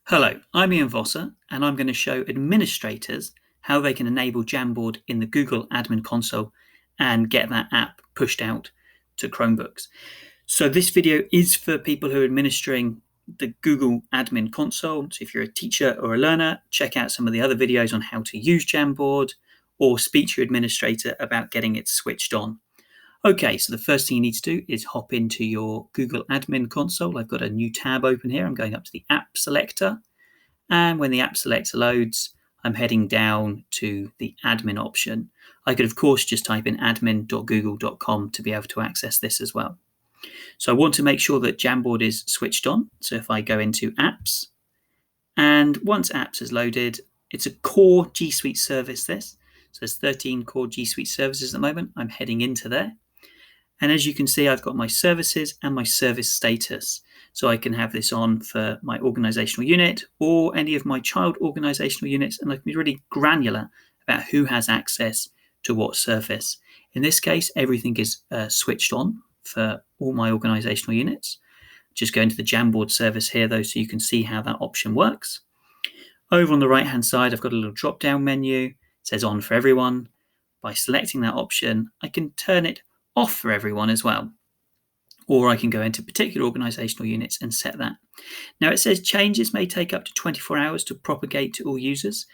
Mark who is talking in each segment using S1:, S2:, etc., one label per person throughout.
S1: Hello, I'm Ian Vosser, and I'm going to show administrators how they can enable Jamboard in the Google Admin Console and get that app pushed out to Chromebooks. So this video is for people who are administering the Google Admin Console. So if you're a teacher or a learner, check out some of the other videos on how to use Jamboard, or speak to your administrator about getting it switched on. Okay, so the first thing you need to do is hop into your Google Admin Console. I've got a new tab open here. I'm going up to the App Selector. And when the App Selector loads, I'm heading down to the Admin option. I could, of course, just type in admin.google.com to be able to access this as well. So I want to make sure that Jamboard is switched on. So if I go into Apps, and once Apps is loaded, it's a core G Suite service, this. So there's 13 core G Suite services at the moment. I'm heading into there. And as you can see, I've got my services and my service status. So I can have this on for my organizational unit or any of my child organizational units, and I can be really granular about who has access to what service. In this case, everything is switched on for all my organizational units. Just go into the Jamboard service here, though, so you can see how that option works. Over on the right-hand side, I've got a little drop-down menu. It says on for everyone. By selecting that option, I can turn it off for everyone as well. Or I can go into particular organizational units and set that. Now it says changes may take up to 24 hours to propagate to all users.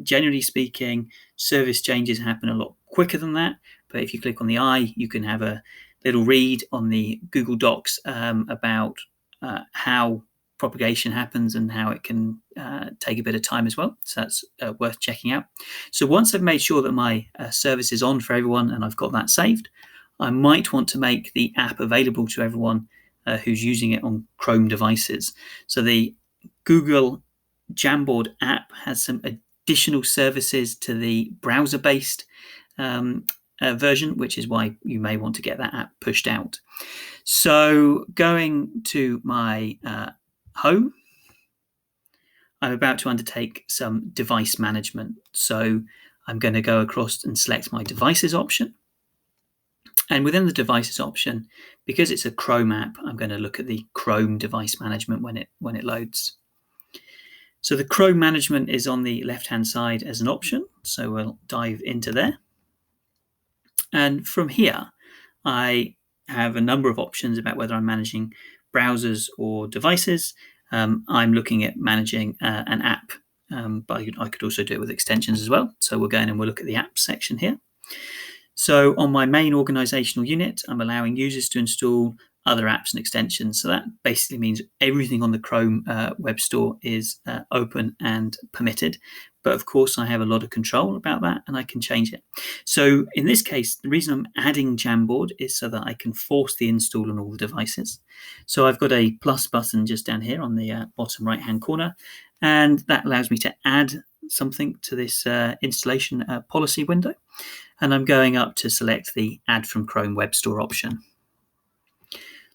S1: Generally speaking, service changes happen a lot quicker than that. But if you click on the eye, you can have a little read on the Google Docs about how propagation happens and how it can take a bit of time as well. So that's worth checking out. So once I've made sure that my service is on for everyone and I've got that saved, I might want to make the app available to everyone who's using it on Chrome devices. So the Google Jamboard app has some additional services to the browser-based version, which is why you may want to get that app pushed out. So going to my home, I'm about to undertake some device management. So I'm going to go across and select my devices option. And within the devices option, because it's a Chrome app, I'm going to look at the Chrome device management when it loads. So the Chrome management is on the left-hand side as an option. So we'll dive into there. And from here, I have a number of options about whether I'm managing browsers or devices. I'm looking at managing an app, but I could also do it with extensions as well. So we'll go in and we'll look at the apps section here. So on my main organizational unit, I'm allowing users to install other apps and extensions. So that basically means everything on the Chrome web store is open and permitted. But of course, I have a lot of control about that and I can change it. So in this case, the reason I'm adding Jamboard is so that I can force the install on all the devices. So I've got a plus button just down here on the bottom right-hand corner, and that allows me to add something to this installation policy window. And I'm going up to select the Add from Chrome Web Store option.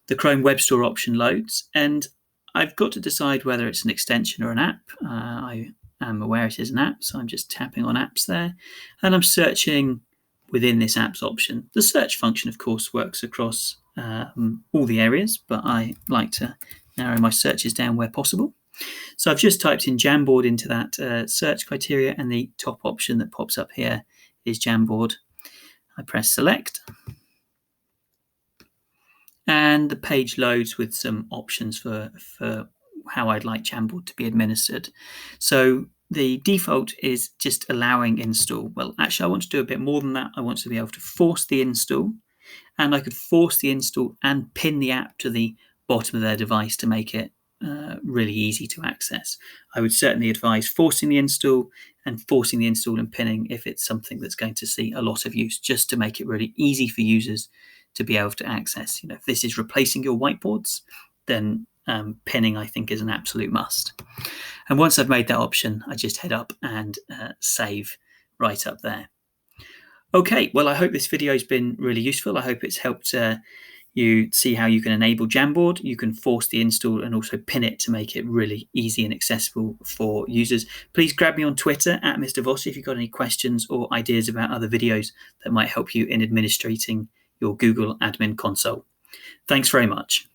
S1: The Chrome Web Store option loads, and I've got to decide whether it's an extension or an app. I am aware it is an app, so I'm just tapping on apps there. And I'm searching within this apps option. The search function, of course, works across all the areas, but I like to narrow my searches down where possible. So I've just typed in Jamboard into that search criteria, and the top option that pops up here is Jamboard. I press select, and the page loads with some options for how I'd like Jamboard to be administered. So the default is just allowing install. Well, actually, I want to do a bit more than that. I want to be able to force the install, and I could force the install and pin the app to the bottom of their device to make it really easy to access. I would certainly advise forcing the install and pinning if it's something that's going to see a lot of use, just to make it really easy for users to be able to access. If this is replacing your whiteboards, then pinning, I think, is an absolute must. And once I've made that option, I just head up and save right up there. Okay, well, I hope this video has been really useful. I hope it's helped you see how you can enable Jamboard. You can force the install and also pin it to make it really easy and accessible for users. Please grab me on Twitter at Mr. Vosser if you've got any questions or ideas about other videos that might help you in administrating your Google Admin Console. Thanks very much.